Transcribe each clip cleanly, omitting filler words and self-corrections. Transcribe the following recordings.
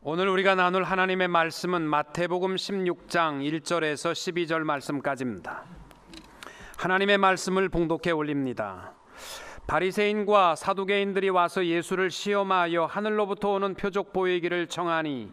오늘 우리가 나눌 하나님의 말씀은 마태복음 16장 1절에서 12절 말씀까지입니다. 하나님의 말씀을 봉독해 올립니다. 바리새인과 사두개인들이 와서 예수를 시험하여 하늘로부터 오는 표적 보이기를 청하니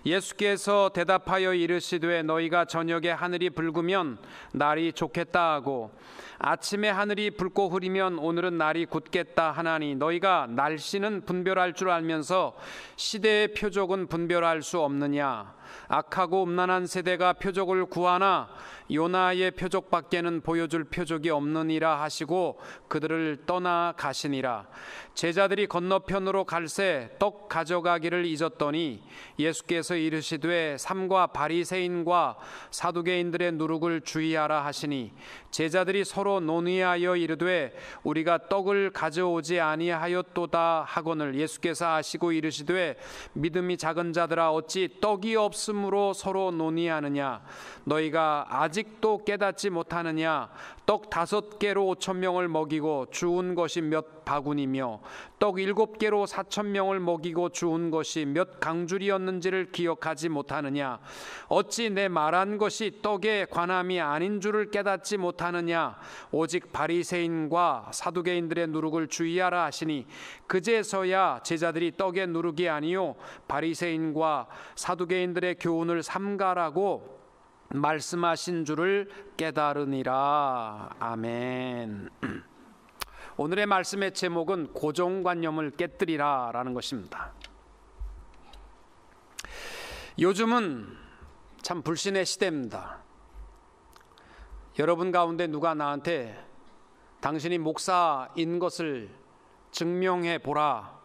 예수께서 대답하여 이르시되 너희가 저녁에 하늘이 붉으면 날이 좋겠다 하고 아침에 하늘이 붉고 흐리면 오늘은 날이 굳겠다 하나니 너희가 날씨는 분별할 줄 알면서 시대의 표적은 분별할 수 없느냐. 악하고 음란한 세대가 표적을 구하나 요나의 표적밖에는 보여줄 표적이 없느니라 하시고 그들을 떠나 가시니라. 제자들이 건너편으로 갈새 떡 가져가기를 잊었더니 예수께서 이르시되 삼가 바리새인과 사두개인들의 누룩을 주의하라 하시니 제자들이 서로 논의하여 이르되 우리가 떡을 가져오지 아니하였도다 하거늘 예수께서 아시고 이르시되 믿음이 작은 자들아 어찌 떡이 없으므로 서로 논의하느냐. 너희가 아직도 깨닫지 못하느냐. 떡 5개로 5,000명을 먹이고 주운 것이 몇 바구니며 떡 7개로 4,000명을 먹이고 주운 것이 몇 강줄이었는지를 기억하지 못하느냐. 어찌 내 말한 것이 떡에 관함이 아닌 줄을 깨닫지 못하느냐. 오직 바리새인과 사두개인들의 누룩을 주의하라 하시니 그제서야 제자들이 떡의 누룩이 아니요 바리새인과 사두개인들의 교훈을 삼가라고 말씀하신 줄을 깨달으니라. 아멘. 오늘의 말씀의 제목은 고정관념을 깨뜨리라 라는 것입니다. 요즘은 참 불신의 시대입니다. 여러분 가운데 누가 나한테 당신이 목사인 것을 증명해 보라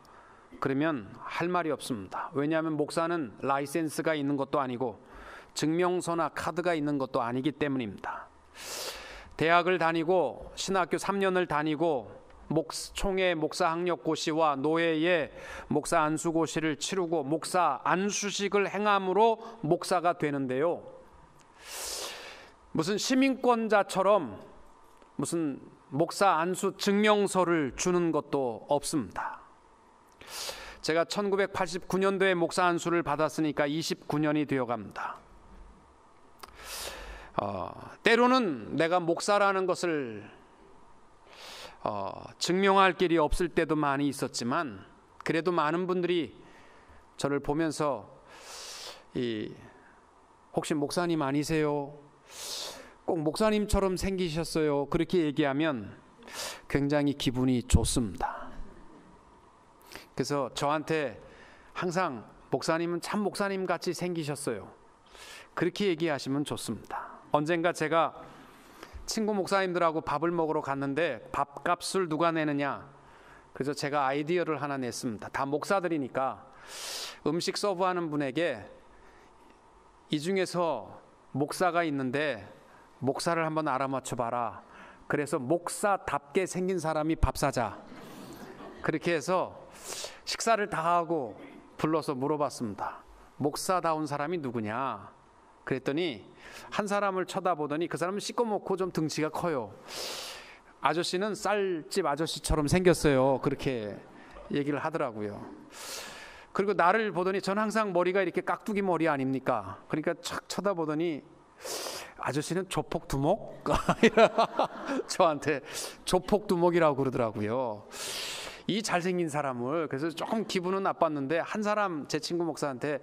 그러면 할 말이 없습니다. 왜냐하면 목사는 라이센스가 있는 것도 아니고 증명서나 카드가 있는 것도 아니기 때문입니다. 대학을 다니고 신학교 3년을 다니고 총회 목사 학력고시와 노예의 목사 안수고시를 치르고 목사 안수식을 행함으로 목사가 되는데요, 무슨 시민권자처럼 무슨 목사 안수 증명서를 주는 것도 없습니다. 제가 1989년도에 목사 안수를 받았으니까 29년이 되어갑니다. 때로는 내가 목사라는 것을 증명할 길이 없을 때도 많이 있었지만 그래도 많은 분들이 저를 보면서 혹시 목사님 아니세요? 꼭 목사님처럼 생기셨어요. 그렇게 얘기하면 굉장히 기분이 좋습니다. 그래서 저한테 항상 목사님은 참 목사님 같이 생기셨어요. 그렇게 얘기하시면 좋습니다. 언젠가 제가 친구 목사님들하고 밥을 먹으러 갔는데 밥값을 누가 내느냐. 그래서 제가 아이디어를 하나 냈습니다. 다 목사들이니까 음식 서브하는 분에게 이 중에서 목사가 있는데 목사를 한번 알아맞혀 봐라. 그래서 목사답게 생긴 사람이 밥 사자. 그렇게 해서 식사를 다 하고 불러서 물어봤습니다. 목사다운 사람이 누구냐. 그랬더니 한 사람을 쳐다보더니 그 사람은 시꺼멓고 좀 등치가 커요. 아저씨는 쌀집 아저씨처럼 생겼어요. 그렇게 얘기를 하더라고요. 그리고 나를 보더니 전 항상 머리가 이렇게 깍두기 머리 아닙니까? 그러니까 착 쳐다보더니 아저씨는 조폭두목? 저한테 조폭두목이라고 그러더라고요. 이 잘생긴 사람을. 그래서 조금 기분은 나빴는데 한 사람 제 친구 목사한테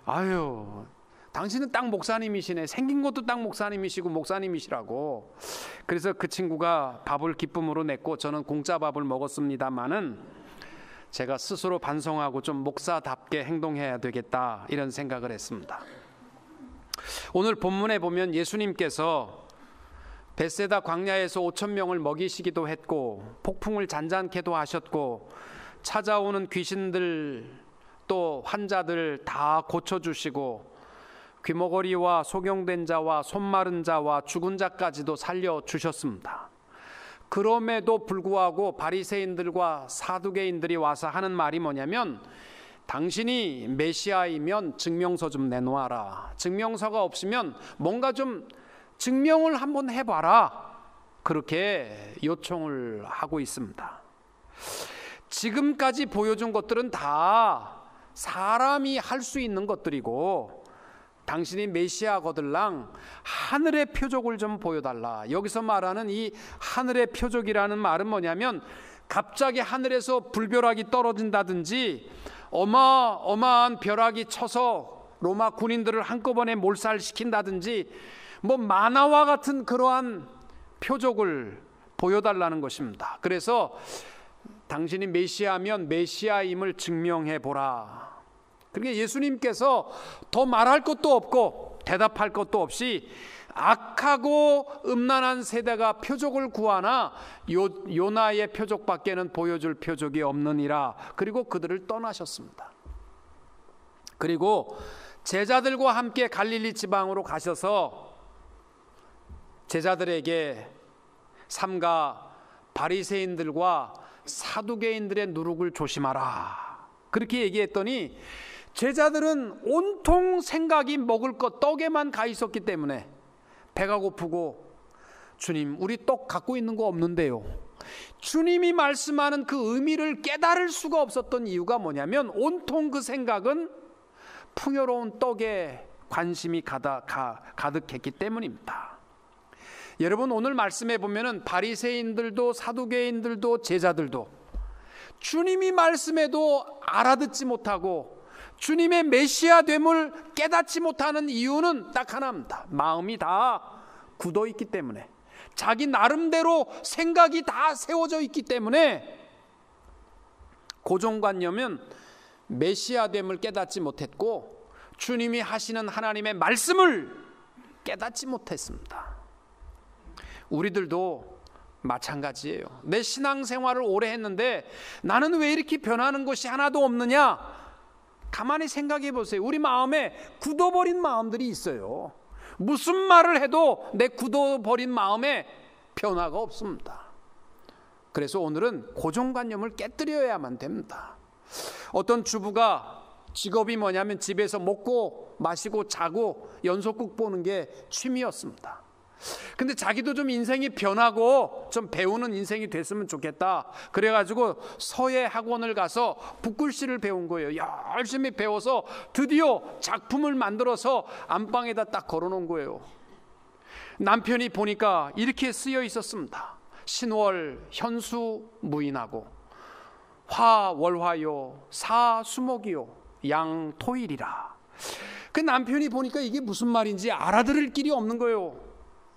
아유 당신은 딱 목사님이시네. 생긴 것도 딱 목사님이시고 목사님이시라고. 그래서 그 친구가 밥을 기쁨으로 냈고 저는 공짜 밥을 먹었습니다마는 제가 스스로 반성하고 좀 목사답게 행동해야 되겠다 이런 생각을 했습니다. 오늘 본문에 보면 예수님께서 벳세다 광야에서 5,000명을 먹이시기도 했고 폭풍을 잔잔케도 하셨고 찾아오는 귀신들 또 환자들 다 고쳐주시고 귀머거리와 소경된 자와 손 마른 자와 죽은 자까지도 살려주셨습니다. 그럼에도 불구하고 바리새인들과 사두개인들이 와서 하는 말이 뭐냐면 당신이 메시아이면 증명서 좀 내놓아라. 증명서가 없으면 뭔가 좀 증명을 한번 해봐라. 그렇게 요청을 하고 있습니다. 지금까지 보여준 것들은 다 사람이 할 수 있는 것들이고 당신이 메시아 거들랑 하늘의 표적을 좀 보여달라. 여기서 말하는 이 하늘의 표적이라는 말은 뭐냐면 갑자기 하늘에서 불벼락이 떨어진다든지 어마어마한 벼락이 쳐서 로마 군인들을 한꺼번에 몰살시킨다든지 뭐 만화와 같은 그러한 표적을 보여달라는 것입니다. 그래서 당신이 메시아면 메시아임을 증명해 보라. 그러니까 예수님께서 더 말할 것도 없고 대답할 것도 없이 악하고 음란한 세대가 표적을 구하나 요나의 표적밖에는 보여줄 표적이 없느니라. 그리고 그들을 떠나셨습니다. 그리고 제자들과 함께 갈릴리 지방으로 가셔서 제자들에게 삼가 바리새인들과 사두개인들의 누룩을 조심하라. 그렇게 얘기했더니 제자들은 온통 생각이 먹을 것 떡에만 가 있었기 때문에 배가 고프고 주님 우리 떡 갖고 있는 거 없는데요. 주님이 말씀하는 그 의미를 깨달을 수가 없었던 이유가 뭐냐면 온통 그 생각은 풍요로운 떡에 관심이 가득했기 때문입니다. 여러분 오늘 말씀해 보면은 바리새인들도 사두개인들도 제자들도 주님이 말씀해도 알아듣지 못하고 주님의 메시아됨을 깨닫지 못하는 이유는 딱 하나입니다. 마음이 다 굳어 있기 때문에, 자기 나름대로 생각이 다 세워져 있기 때문에 고정관념은 메시아됨을 깨닫지 못했고 주님이 하시는 하나님의 말씀을 깨닫지 못했습니다. 우리들도 마찬가지예요. 내 신앙생활을 오래 했는데 나는 왜 이렇게 변하는 것이 하나도 없느냐? 가만히 생각해 보세요. 우리 마음에 굳어버린 마음들이 있어요. 무슨 말을 해도 내 굳어버린 마음에 변화가 없습니다. 그래서 오늘은 고정관념을 깨뜨려야만 됩니다. 어떤 주부가 직업이 뭐냐면 집에서 먹고 마시고 자고 연속극 보는 게 취미였습니다. 근데 자기도 좀 인생이 변하고 좀 배우는 인생이 됐으면 좋겠다. 그래가지고 서예 학원을 가서 붓글씨를 배운 거예요. 열심히 배워서 드디어 작품을 만들어서 안방에다 딱 걸어놓은 거예요. 남편이 보니까 이렇게 쓰여 있었습니다. 신월 현수 무인하고 화월화요 사수목이요 양토일이라. 그 남편이 보니까 이게 무슨 말인지 알아들을 길이 없는 거예요.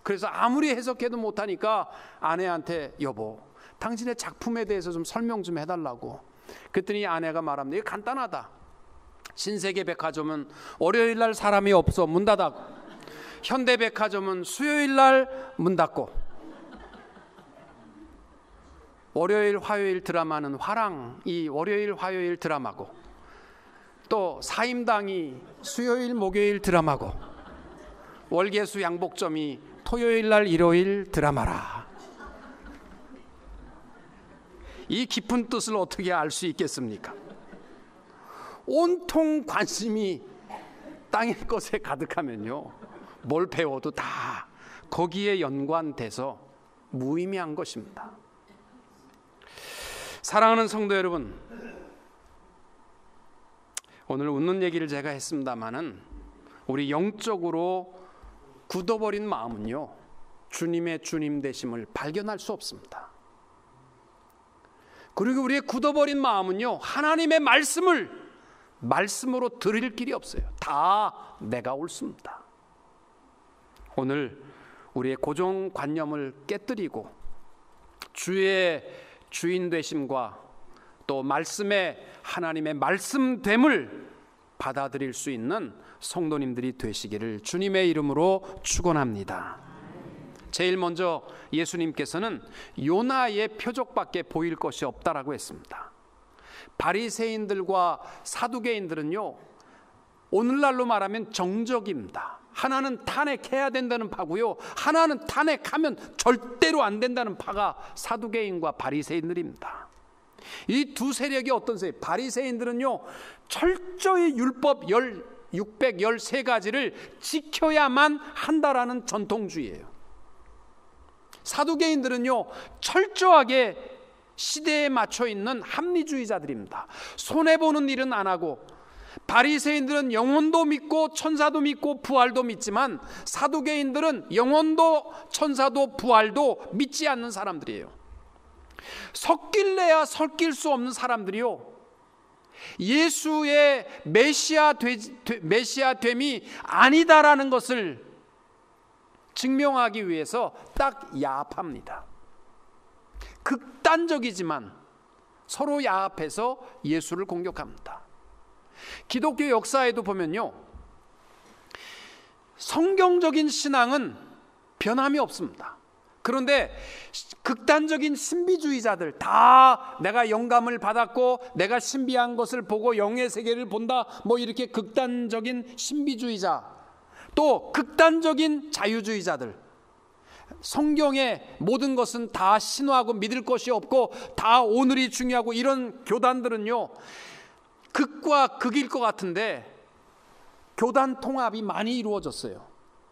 그래서 아무리 해석해도 못하니까 아내한테 여보 당신의 작품에 대해서 좀 설명 좀 해달라고. 그랬더니 아내가 말합니다. 이거 간단하다. 신세계백화점은 월요일날 사람이 없어 문 닫아. 현대백화점은 수요일날 문 닫고, 월요일 화요일 드라마는 화랑이 월요일 화요일 드라마고, 또 사임당이 수요일 목요일 드라마고, 월계수 양복점이 토요일날 일요일 드라마라. 이 깊은 뜻을 어떻게 알 수 있겠습니까? 온통 관심이 땅의 것에 가득하면요 뭘 배워도 다 거기에 연관돼서 무의미한 것입니다. 사랑하는 성도 여러분, 오늘 웃는 얘기를 제가 했습니다마는 우리 영적으로 굳어버린 마음은요 주님의 주님 되심을 발견할 수 없습니다. 그리고 우리의 굳어버린 마음은요 하나님의 말씀으로 들을 길이 없어요. 다 내가 옳습니다. 오늘 우리의 고정관념을 깨뜨리고 주의 주인 되심과 또 말씀의 하나님의 말씀됨을 받아들일 수 있는 성도님들이 되시기를 주님의 이름으로 축원합니다. 제일 먼저 예수님께서는 요나의 표적밖에 보일 것이 없다라고 했습니다. 바리새인들과 사두개인들은요 오늘날로 말하면 정적입니다. 하나는 탄핵해야 된다는 파고요, 하나는 탄핵하면 절대로 안 된다는 파가 사두개인과 바리새인들입니다. 이 두 세력이 어떤 세력? 바리새인들은요 철저히 율법 613가지를 지켜야만 한다라는 전통주의예요. 사두개인들은요 철저하게 시대에 맞춰 있는 합리주의자들입니다. 손해보는 일은 안 하고 바리새인들은 영혼도 믿고 천사도 믿고 부활도 믿지만 사두개인들은 영혼도 천사도 부활도 믿지 않는 사람들이에요. 섞일래야 섞일 수 없는 사람들이요, 예수의 메시아됨이 아니다라는 것을 증명하기 위해서 딱 야합합니다. 극단적이지만 서로 야합해서 예수를 공격합니다. 기독교 역사에도 보면요, 성경적인 신앙은 변함이 없습니다. 그런데 극단적인 신비주의자들, 다 내가 영감을 받았고 내가 신비한 것을 보고 영의 세계를 본다, 뭐 이렇게 극단적인 신비주의자, 또 극단적인 자유주의자들, 성경의 모든 것은 다 신화고 믿을 것이 없고 다 오늘이 중요하고, 이런 교단들은요 극과 극일 것 같은데 교단 통합이 많이 이루어졌어요.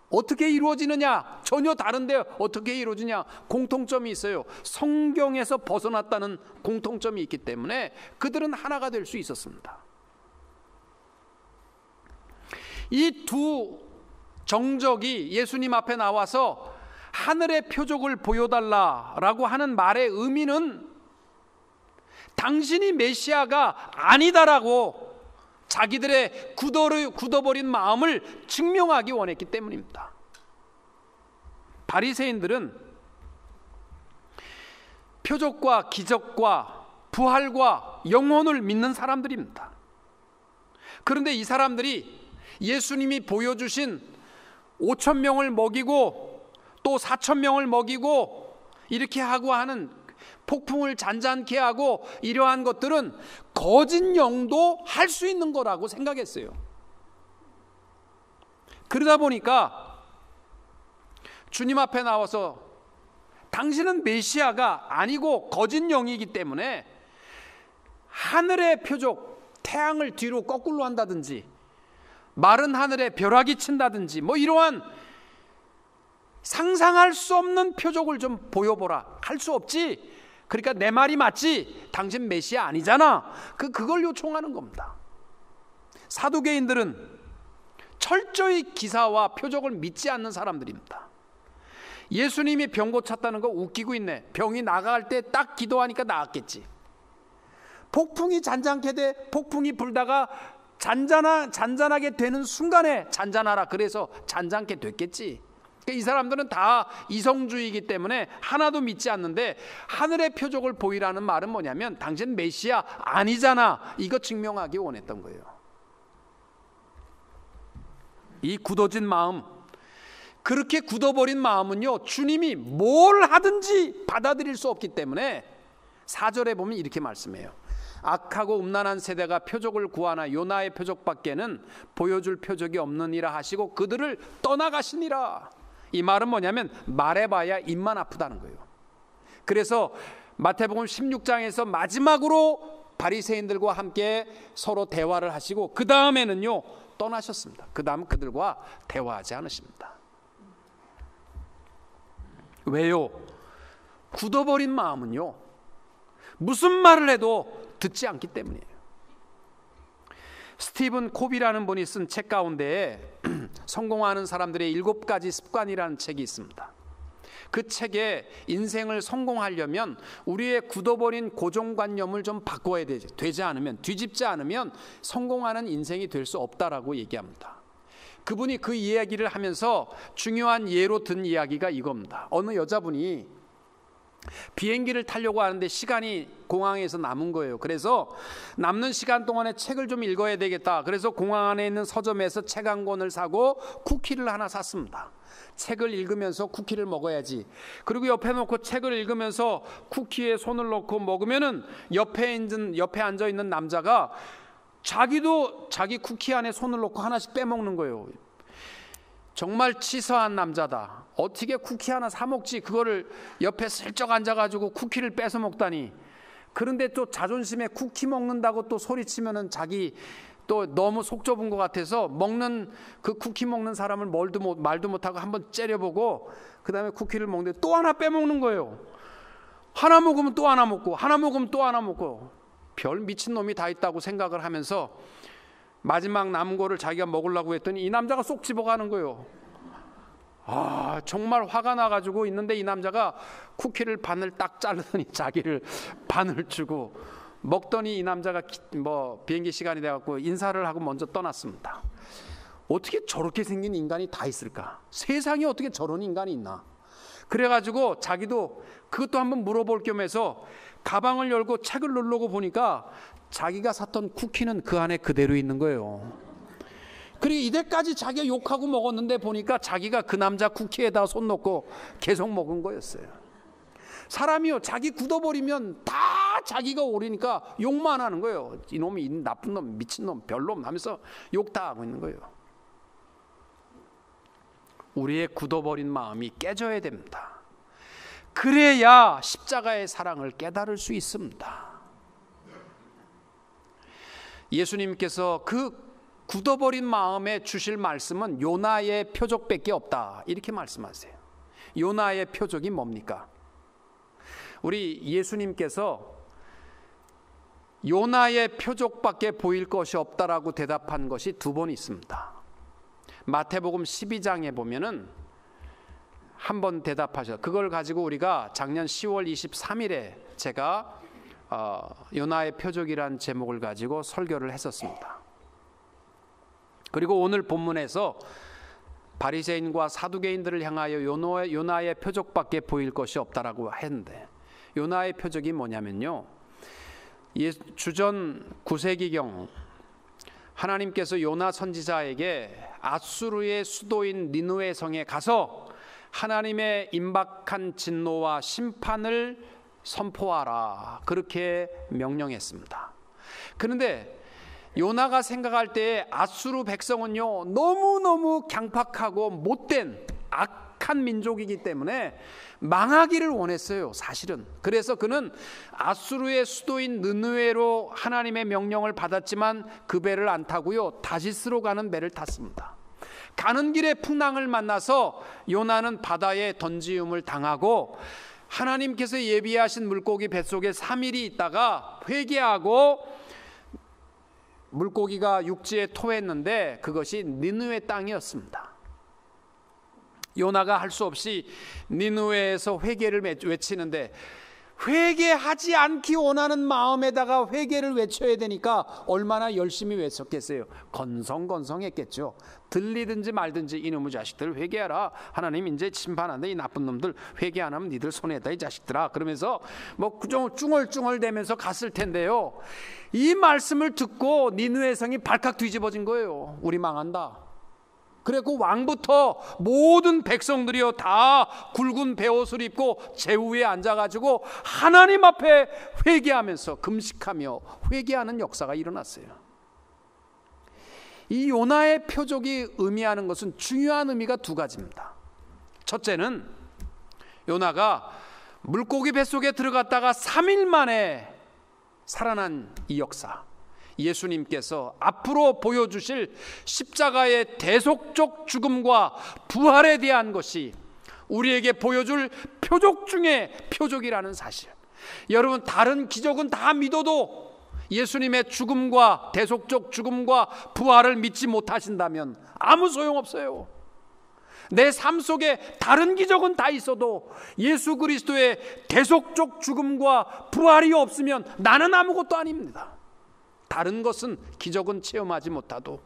어떻게 이루어지느냐? 전혀 다른데 어떻게 이루어지냐? 공통점이 있어요. 성경에서 벗어났다는 공통점이 있기 때문에 그들은 하나가 될 수 있었습니다. 이 두 정적이 예수님 앞에 나와서 하늘의 표적을 보여달라라고 하는 말의 의미는 당신이 메시아가 아니다라고 자기들의 굳어버린 마음을 증명하기 원했기 때문입니다. 바리새인들은 표적과 기적과 부활과 영혼을 믿는 사람들입니다. 그런데 이 사람들이 예수님이 보여주신 5,000명을 먹이고 또 4,000명을 먹이고 이렇게 하고 하는 폭풍을 잔잔케 하고 이러한 것들은 거짓 영도 할 수 있는 거라고 생각했어요. 그러다 보니까 주님 앞에 나와서 당신은 메시아가 아니고 거짓 영이기 때문에 하늘의 표적, 태양을 뒤로 거꾸로 한다든지 마른 하늘에 벼락이 친다든지 뭐 이러한 상상할 수 없는 표적을 좀 보여보라. 할 수 없지. 그러니까 내 말이 맞지, 당신 메시아 아니잖아, 그걸 요청하는 겁니다. 사두개인들은 철저히 기사와 표적을 믿지 않는 사람들입니다. 예수님이 병 고쳤다는 거 웃기고 있네. 병이 나갈 때 딱 기도하니까 나았겠지. 폭풍이 잔잔케 돼, 폭풍이 불다가 잔잔하게 되는 순간에 잔잔하라 그래서 잔잔케 됐겠지. 이 사람들은 다 이성주의이기 때문에 하나도 믿지 않는데, 하늘의 표적을 보이라는 말은 뭐냐면 당신 메시아 아니잖아, 이거 증명하기 원했던 거예요. 이 굳어진 마음, 그렇게 굳어버린 마음은요 주님이 뭘 하든지 받아들일 수 없기 때문에 4절에 보면 이렇게 말씀해요. 악하고 음란한 세대가 표적을 구하나 요나의 표적밖에는 보여줄 표적이 없느니라 하시고 그들을 떠나가시니라. 이 말은 뭐냐면 말해봐야 입만 아프다는 거예요. 그래서 마태복음 16장에서 마지막으로 바리새인들과 함께 서로 대화를 하시고 그 다음에는요 떠나셨습니다. 그 다음 그들과 대화하지 않으십니다. 왜요? 굳어버린 마음은요 무슨 말을 해도 듣지 않기 때문이에요. 스티븐 코비라는 분이 쓴 책 가운데에 성공하는 사람들의 7가지 습관이라는 책이 있습니다. 그 책에 인생을 성공하려면 우리의 굳어버린 고정관념을 좀 바꿔야 되지 않으면, 뒤집지 않으면 성공하는 인생이 될 수 없다라고 얘기합니다. 그분이 그 이야기를 하면서 중요한 예로 든 이야기가 이겁니다. 어느 여자분이 비행기를 타려고 하는데 시간이 공항에서 남은 거예요. 그래서 남는 시간 동안에 책을 좀 읽어야 되겠다. 그래서 공항 안에 있는 서점에서 책 한 권을 사고 쿠키를 하나 샀습니다. 책을 읽으면서 쿠키를 먹어야지. 그리고 옆에 놓고 책을 읽으면서 쿠키에 손을 넣고 먹으면은 옆에 앉아 있는 남자가 자기도 자기 쿠키 안에 손을 넣고 하나씩 빼먹는 거예요. 정말 치사한 남자다. 어떻게 쿠키 하나 사 먹지? 그거를 옆에 슬쩍 앉아가지고 쿠키를 뺏어 먹다니. 그런데 또 자존심에 쿠키 먹는다고 또 소리치면은 자기 또 너무 속 좁은 것 같아서 먹는 그 쿠키 먹는 사람을 말도 못하고 한번 째려보고 그 다음에 쿠키를 먹는데 또 하나 빼먹는 거예요. 하나 먹으면 또 하나 먹고 하나 먹으면 또 하나 먹고 별 미친놈이 다 있다고 생각을 하면서 마지막 남은 거를 자기가 먹으려고 했더니 이 남자가 쏙 집어가는 거예요. 정말 화가 나가지고 있는데 이 남자가 쿠키를 반을 딱 자르더니 자기를 반을 주고 먹더니 이 남자가 비행기 시간이 돼갖고 인사를 하고 먼저 떠났습니다. 어떻게 저렇게 생긴 인간이 다 있을까? 세상에 어떻게 저런 인간이 있나? 그래가지고 자기도 그것도 한번 물어볼 겸해서 가방을 열고 책을 누르고 보니까 자기가 샀던 쿠키는 그 안에 그대로 있는 거예요. 그리고 이때까지 자기가 욕하고 먹었는데 보니까 자기가 그 남자 쿠키에다 손 놓고 계속 먹은 거였어요. 사람이요, 자기 굳어버리면 다 자기가 오르니까 욕만 하는 거예요. 이놈이 나쁜 놈, 미친놈, 별놈 하면서 욕 다 하고 있는 거예요. 우리의 굳어버린 마음이 깨져야 됩니다. 그래야 십자가의 사랑을 깨달을 수 있습니다. 예수님께서 그 굳어버린 마음에 주실 말씀은 요나의 표적밖에 없다, 이렇게 말씀하세요. 요나의 표적이 뭡니까? 우리 예수님께서 요나의 표적밖에 보일 것이 없다라고 대답한 것이 두 번 있습니다. 마태복음 12장에 보면은 한 번 대답하셔. 그걸 가지고 우리가 작년 10월 23일에 제가 요나의 표적이란 제목을 가지고 설교를 했었습니다. 그리고 오늘 본문에서 바리새인과 사두개인들을 향하여 요나의 표적밖에 보일 것이 없다라고 했는데, 요나의 표적이 뭐냐면요, 주전 9세기경 하나님께서 요나 선지자에게 아수르의 수도인 니느웨 성에 가서 하나님의 임박한 진노와 심판을 선포하라, 그렇게 명령했습니다. 그런데 요나가 생각할 때 아수르 백성은요, 너무너무 강팍하고 못된 악한 민족이기 때문에 망하기를 원했어요, 사실은. 그래서 그는 아수르의 수도인 느느웨로 하나님의 명령을 받았지만 그 배를 안 타고요, 다시스로 가는 배를 탔습니다. 가는 길에 풍랑을 만나서 요나는 바다에 던지움을 당하고 하나님께서 예비하신 물고기 뱃속에 3일이 있다가 회개하고 물고기가 육지에 토했는데 그것이 니느웨 땅이었습니다. 요나가 할 수 없이 니느웨에서 회개를 외치는데, 회개하지 않기 원하는 마음에다가 회개를 외쳐야 되니까 얼마나 열심히 외쳤겠어요. 건성건성했겠죠. 들리든지 말든지 이놈의 자식들 회개하라, 하나님 이제 심판한다, 이 나쁜 놈들 회개 안 하면 니들 손해다 이 자식들아, 그러면서 쭝얼쭝얼대면서 갔을 텐데요, 이 말씀을 듣고 니느웨 성이 발칵 뒤집어진 거예요. 우리 망한다. 그래고 왕부터 모든 백성들이요 다 굵은 베옷을 입고 제우에 앉아가지고 하나님 앞에 회개하면서 금식하며 회개하는 역사가 일어났어요. 이 요나의 표적이 의미하는 것은 중요한 의미가 두 가지입니다. 첫째는 요나가 물고기 뱃속에 들어갔다가 3일 만에 살아난 이 역사, 예수님께서 앞으로 보여주실 십자가의 대속적 죽음과 부활에 대한 것이 우리에게 보여줄 표적 중에 표적이라는 사실. 여러분, 다른 기적은 다 믿어도 예수님의 죽음과 대속적 죽음과 부활을 믿지 못하신다면 아무 소용없어요. 내 삶 속에 다른 기적은 다 있어도 예수 그리스도의 대속적 죽음과 부활이 없으면 나는 아무것도 아닙니다. 다른 것은, 기적은 체험하지 못하도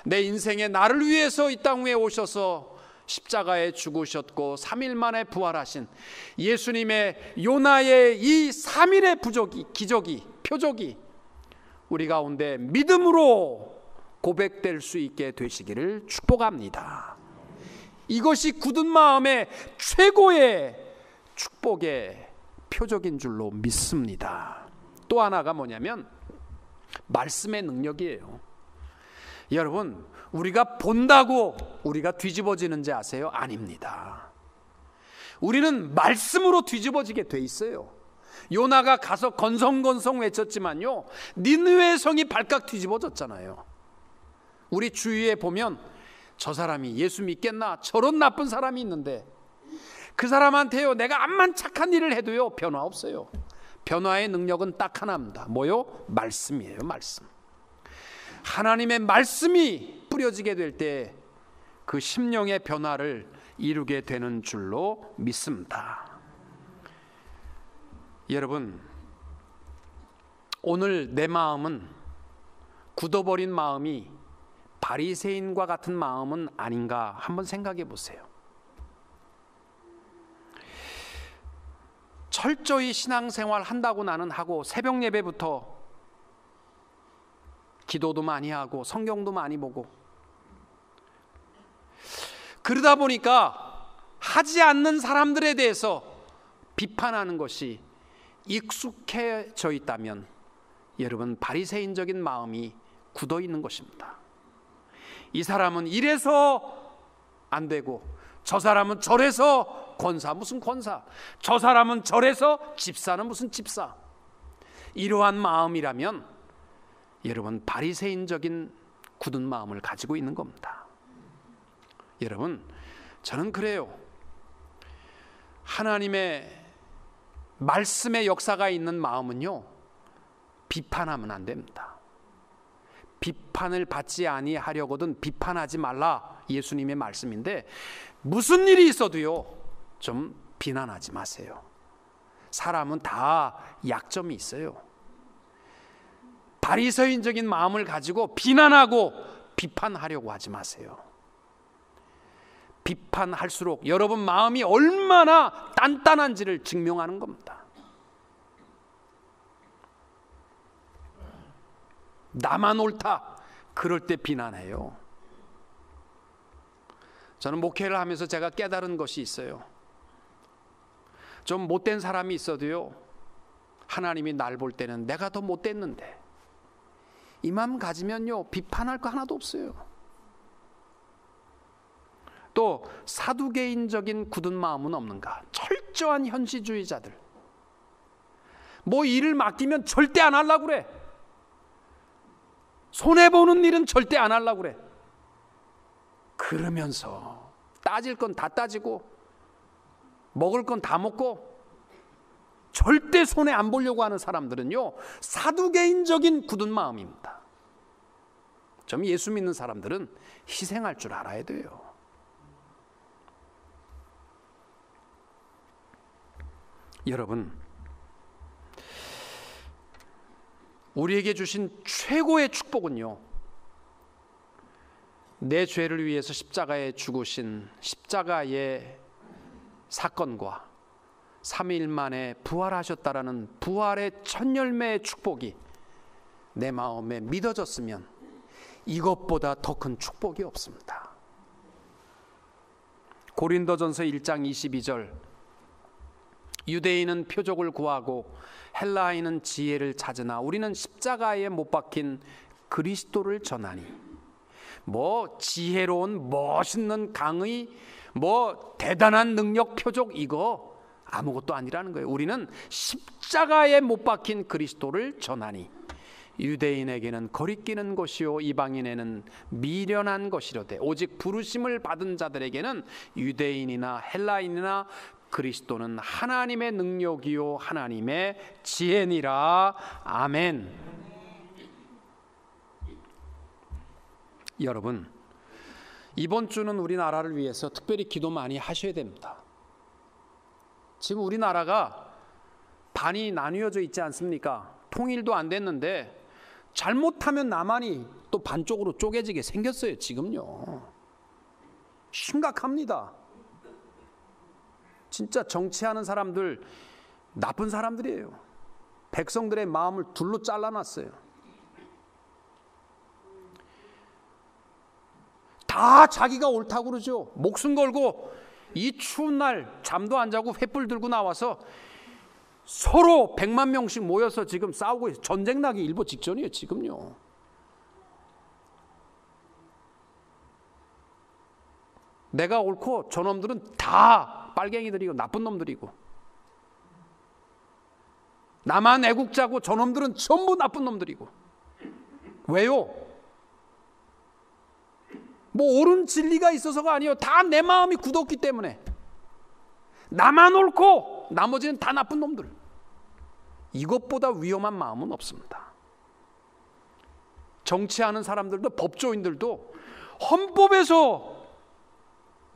내 인생에 나를 위해서 이 땅 위에 오셔서 십자가에 죽으셨고 3일 만에 부활하신 예수님의 요나의 이 3일의 기적이, 표적이 우리 가운데 믿음으로 고백될 수 있게 되시기를 축복합니다. 이것이 굳은 마음의 최고의 축복의 표적인 줄로 믿습니다. 또 하나가 뭐냐면 말씀의 능력이에요. 여러분, 우리가 본다고 우리가 뒤집어지는지 아세요? 아닙니다. 우리는 말씀으로 뒤집어지게 돼 있어요. 요나가 가서 건성건성 외쳤지만요, 니느웨 성이 발칵 뒤집어졌잖아요. 우리 주위에 보면 저 사람이 예수 믿겠나, 저런 나쁜 사람이 있는데 그 사람한테요 내가 암만 착한 일을 해도요 변화 없어요. 변화의 능력은 딱 하나입니다. 뭐요? 말씀이에요. 말씀. 하나님의 말씀이 뿌려지게 될 때 그 심령의 변화를 이루게 되는 줄로 믿습니다. 여러분, 오늘 내 마음은, 굳어버린 마음이 바리새인과 같은 마음은 아닌가 한번 생각해 보세요. 철저히 신앙생활 한다고 나는 하고, 새벽 예배부터 기도도 많이 하고 성경도 많이 보고, 그러다 보니까 하지 않는 사람들에 대해서 비판하는 것이 익숙해져 있다면 여러분, 바리새인적인 마음이 굳어 있는 것입니다. 이 사람은 이래서 안 되고, 저 사람은 저래서 권사, 무슨 권사, 저 사람은 저래서 집사는 무슨 집사. 이러한 마음이라면 여러분, 바리새인적인 굳은 마음을 가지고 있는 겁니다. 여러분, 저는 그래요. 하나님의 말씀의 역사가 있는 마음은요, 비판하면 안 됩니다. 비판을 받지 아니하려거든 비판하지 말라, 예수님의 말씀인데, 무슨 일이 있어도요 좀 비난하지 마세요. 사람은 다 약점이 있어요. 바리새인적인 마음을 가지고 비난하고 비판하려고 하지 마세요. 비판할수록 여러분 마음이 얼마나 단단한지를 증명하는 겁니다. 나만 옳다, 그럴 때 비난해요. 저는 목회를 하면서 제가 깨달은 것이 있어요. 좀 못된 사람이 있어도요, 하나님이 날 볼 때는 내가 더 못됐는데, 이 마음 가지면요 비판할 거 하나도 없어요. 또 사두개인적인 굳은 마음은 없는가? 철저한 현시주의자들, 뭐 일을 맡기면 절대 안 하려고 그래. 손해보는 일은 절대 안 하려고 그래. 그러면서 따질 건 다 따지고 먹을 건 다 먹고 절대 손해 안 보려고 하는 사람들은요, 사두개인적인 굳은 마음입니다. 좀 예수 믿는 사람들은 희생할 줄 알아야 돼요. 여러분, 우리에게 주신 최고의 축복은요, 내 죄를 위해서 십자가에 죽으신 십자가의 사건과 3일 만에 부활하셨다라는 부활의 첫 열매의 축복이 내 마음에 믿어졌으면 이것보다 더 큰 축복이 없습니다. 고린도전서 1장 22절, 유대인은 표적을 구하고 헬라인은 지혜를 찾으나 우리는 십자가에 못 박힌 그리스도를 전하니. 뭐 지혜로운 멋있는 강의, 뭐 대단한 능력 표적, 이거 아무것도 아니라는 거예요. 우리는 십자가에 못 박힌 그리스도를 전하니 유대인에게는 거리끼는 것이요 이방인에는 미련한 것이로되 오직 부르심을 받은 자들에게는 유대인이나 헬라인이나 그리스도는 하나님의 능력이요 하나님의 지혜니라. 아멘. 여러분, 이번 주는 우리나라를 위해서 특별히 기도 많이 하셔야 됩니다. 지금 우리나라가 반이 나뉘어져 있지 않습니까? 통일도 안 됐는데 잘못하면 남한이 또 반쪽으로 쪼개지게 생겼어요. 지금요, 심각합니다. 진짜 정치하는 사람들 나쁜 사람들이에요. 백성들의 마음을 둘로 잘라놨어요. 다 자기가 옳다고 그러죠. 목숨 걸고 이 추운 날 잠도 안 자고 횃불 들고 나와서 서로 100만 명씩 모여서 지금 싸우고 있어요. 전쟁 나기 일보 직전이에요. 지금요. 내가 옳고 저놈들은 다 빨갱이들이고 나쁜 놈들이고, 나만 애국자고 저놈들은 전부 나쁜 놈들이고. 왜요? 뭐 옳은 진리가 있어서가 아니에요. 다 내 마음이 굳었기 때문에. 나만 옳고 나머지는 다 나쁜 놈들. 이것보다 위험한 마음은 없습니다. 정치하는 사람들도, 법조인들도 헌법에서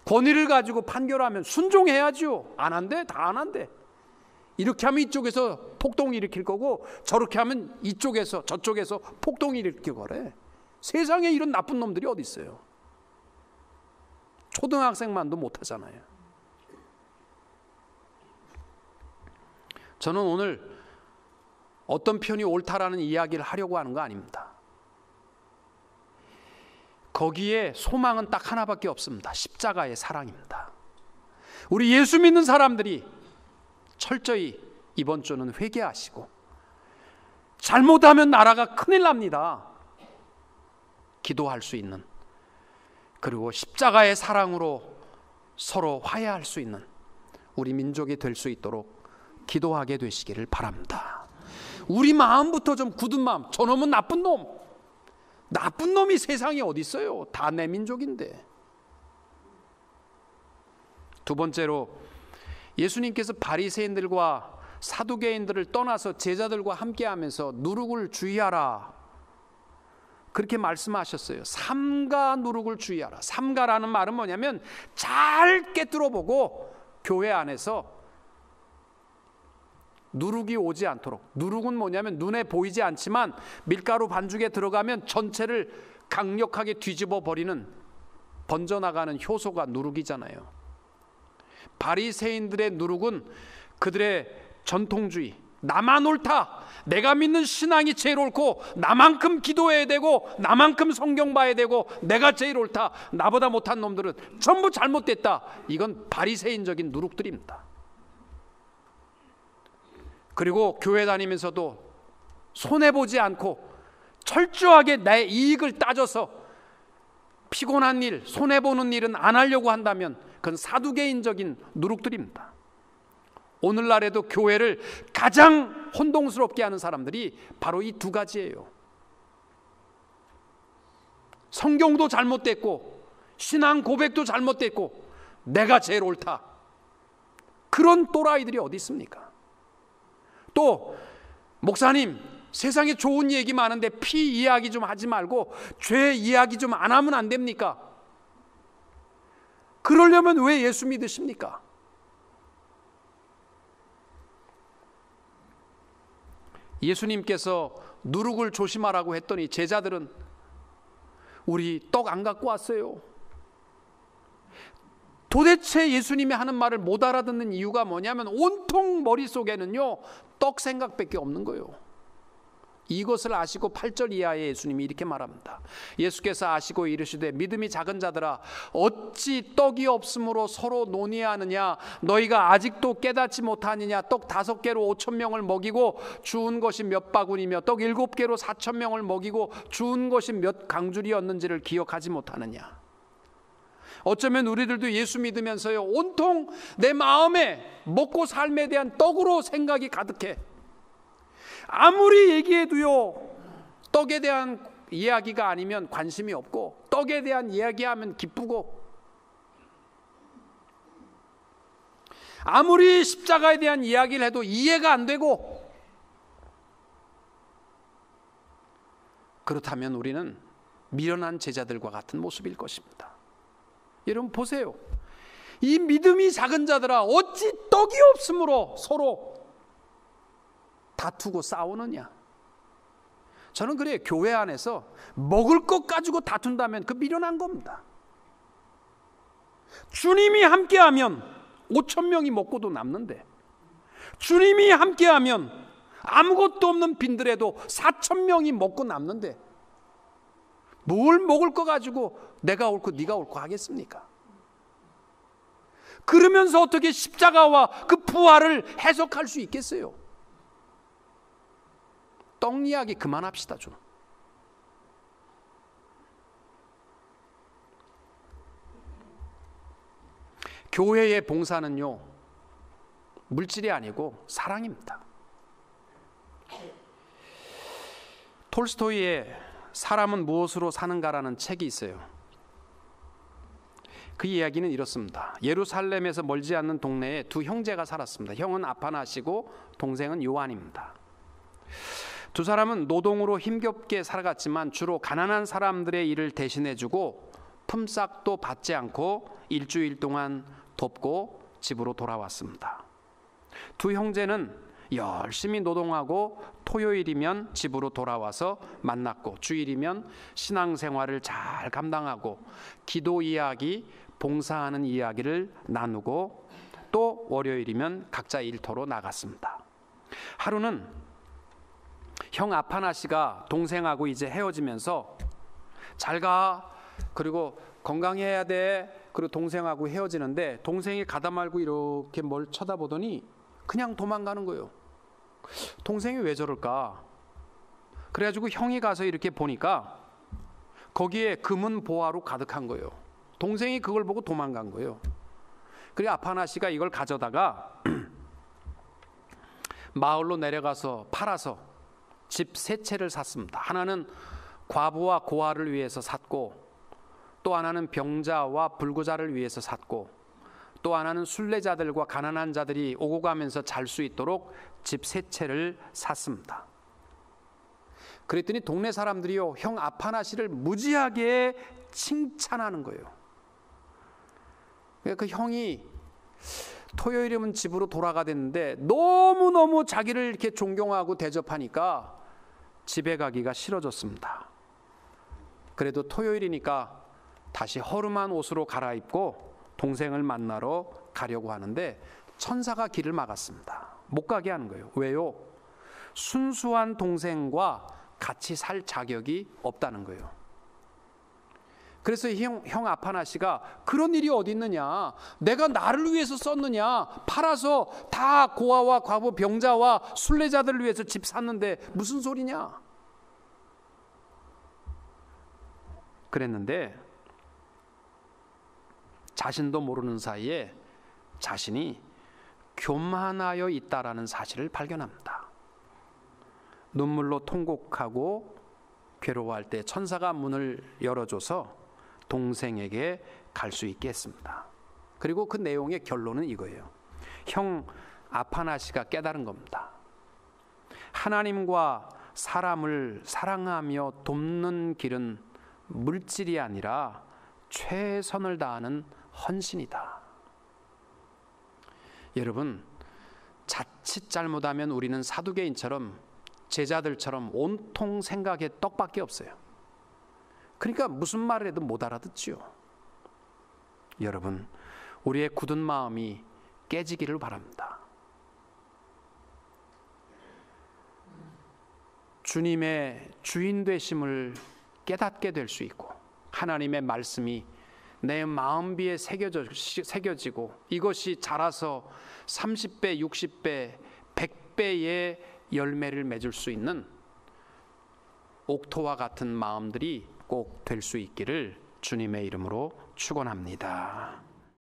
권위를 가지고 판결하면 순종해야죠. 안 한대? 다 안 한대. 이렇게 하면 이쪽에서 폭동을 일으킬 거고, 저렇게 하면 이쪽에서 저쪽에서 폭동을 일으킬 거래. 세상에 이런 나쁜 놈들이 어디 있어요? 초등학생만도 못하잖아요. 저는 오늘 어떤 편이 옳다라는 이야기를 하려고 하는 거 아닙니다. 거기에 소망은 딱 하나밖에 없습니다. 십자가의 사랑입니다. 우리 예수 믿는 사람들이 철저히 이번 주는 회개하시고, 잘못하면 나라가 큰일 납니다. 기도할 수 있는, 그리고 십자가의 사랑으로 서로 화해할 수 있는 우리 민족이 될 수 있도록 기도하게 되시기를 바랍니다. 우리 마음부터 좀 굳은 마음. 저놈은 나쁜 놈. 나쁜 놈이 세상에 어디 있어요? 다 내 민족인데. 두 번째로, 예수님께서 바리새인들과 사두개인들을 떠나서 제자들과 함께하면서 누룩을 주의하라, 그렇게 말씀하셨어요. 삼가 누룩을 주의하라. 삼가라는 말은 뭐냐면 잘 꿰뚫어보고 교회 안에서 누룩이 오지 않도록. 누룩은 뭐냐면 눈에 보이지 않지만 밀가루 반죽에 들어가면 전체를 강력하게 뒤집어 버리는, 번져나가는 효소가 누룩이잖아요. 바리새인들의 누룩은 그들의 전통주의, 나만 옳다, 내가 믿는 신앙이 제일 옳고, 나만큼 기도해야 되고, 나만큼 성경 봐야 되고, 내가 제일 옳다, 나보다 못한 놈들은 전부 잘못됐다. 이건 바리새인적인 누룩들입니다. 그리고 교회 다니면서도 손해보지 않고 철저하게 내 이익을 따져서 피곤한 일, 손해보는 일은 안 하려고 한다면 그건 사두개인적인 누룩들입니다. 오늘날에도 교회를 가장 혼동스럽게 하는 사람들이 바로 이 두 가지예요. 성경도 잘못됐고, 신앙 고백도 잘못됐고, 내가 제일 옳다. 그런 또라이들이 어디 있습니까? 또 목사님, 세상에 좋은 얘기 많은데 피 이야기 좀 하지 말고 죄 이야기 좀 안 하면 안 됩니까? 그러려면 왜 예수 믿으십니까? 예수님께서 누룩을 조심하라고 했더니 제자들은 우리 떡 안 갖고 왔어요. 도대체 예수님이 하는 말을 못 알아듣는 이유가 뭐냐면 온통 머릿속에는요 떡 생각밖에 없는 거예요. 이것을 아시고 8절 이하에 예수님이 이렇게 말합니다. 예수께서 아시고 이르시되 믿음이 작은 자들아 어찌 떡이 없으므로 서로 논의하느냐, 너희가 아직도 깨닫지 못하느냐. 떡 5개로 5,000명을 먹이고 주운 것이 몇 바구니며 떡 7개로 4,000명을 먹이고 주운 것이 몇 강줄이었는지를 기억하지 못하느냐. 어쩌면 우리들도 예수 믿으면서요 온통 내 마음에 먹고 삶에 대한 떡으로 생각이 가득해. 아무리 얘기해도요 떡에 대한 이야기가 아니면 관심이 없고, 떡에 대한 이야기하면 기쁘고, 아무리 십자가에 대한 이야기를 해도 이해가 안 되고. 그렇다면 우리는 미련한 제자들과 같은 모습일 것입니다. 여러분 보세요. 이 믿음이 작은 자들아 어찌 떡이 없으므로 서로 다투고 싸우느냐. 저는 그래요. 교회 안에서 먹을 것 가지고 다툰다면 그 미련한 겁니다. 주님이 함께하면 5,000명이 먹고도 남는데, 주님이 함께하면 아무것도 없는 빈들에도 4,000명이 먹고 남는데, 뭘 먹을 거 가지고 내가 옳고 네가 옳고 하겠습니까? 그러면서 어떻게 십자가와 그 부활을 해석할 수 있겠어요? 떡 이야기 그만합시다 좀. 교회의 봉사는요 물질이 아니고 사랑입니다. 톨스토이의 사람은 무엇으로 사는가라는 책이 있어요. 그 이야기는 이렇습니다. 예루살렘에서 멀지 않는 동네에 두 형제가 살았습니다. 형은 아파나시고 동생은 요한입니다. 두 사람은 노동으로 힘겹게 살아갔지만 주로 가난한 사람들의 일을 대신해주고 품삯도 받지 않고 일주일 동안 돕고 집으로 돌아왔습니다. 두 형제는 열심히 노동하고 토요일이면 집으로 돌아와서 만났고 주일이면 신앙생활을 잘 감당하고 기도 이야기, 봉사하는 이야기를 나누고 또 월요일이면 각자 일터로 나갔습니다. 하루는 형 아파나 씨가 동생하고 이제 헤어지면서 잘 가, 그리고 건강해야 돼, 그리고 동생하고 헤어지는데 동생이 가다 말고 이렇게 뭘 쳐다보더니 그냥 도망가는 거예요. 동생이 왜 저럴까? 그래가지고 형이 가서 이렇게 보니까 거기에 금은 보화로 가득한 거예요. 동생이 그걸 보고 도망간 거예요. 그리고 아파나 씨가 이걸 가져다가 마을로 내려가서 팔아서 집 세 채를 샀습니다. 하나는 과부와 고아를 위해서 샀고, 또 하나는 병자와 불구자를 위해서 샀고, 또 하나는 순례자들과 가난한 자들이 오고 가면서 잘 수 있도록 집 세 채를 샀습니다. 그랬더니 동네 사람들이요, 형 아파나 씨를 무지하게 칭찬하는 거예요. 그 형이 토요일이면 집으로 돌아가댔는데 너무너무 자기를 이렇게 존경하고 대접하니까 집에 가기가 싫어졌습니다. 그래도 토요일이니까 다시 허름한 옷으로 갈아입고 동생을 만나러 가려고 하는데 천사가 길을 막았습니다. 못 가게 하는 거예요. 왜요? 순수한 동생과 같이 살 자격이 없다는 거예요. 그래서 형 아파나 씨가 그런 일이 어디 있느냐, 내가 나를 위해서 썼느냐, 팔아서 다 고아와 과부 병자와 순례자들을 위해서 집 샀는데 무슨 소리냐 그랬는데, 자신도 모르는 사이에 자신이 교만하여 있다라는 사실을 발견합니다. 눈물로 통곡하고 괴로워할 때 천사가 문을 열어줘서 동생에게 갈 수 있게 했습니다. 그리고 그 내용의 결론은 이거예요. 형 아파나 씨가 깨달은 겁니다. 하나님과 사람을 사랑하며 돕는 길은 물질이 아니라 최선을 다하는 헌신이다. 여러분, 자칫 잘못하면 우리는 사두개인처럼 제자들처럼 온통 생각에 떡밖에 없어요. 그러니까 무슨 말을 해도 못 알아듣지요. 여러분, 우리의 굳은 마음이 깨지기를 바랍니다. 주님의 주인 되심을 깨닫게 될 수 있고, 하나님의 말씀이 내 마음비에 새겨지고 이것이 자라서 30배, 60배, 100배의 열매를 맺을 수 있는 옥토와 같은 마음들이 꼭 될 수 있기를 주님의 이름으로 축원합니다.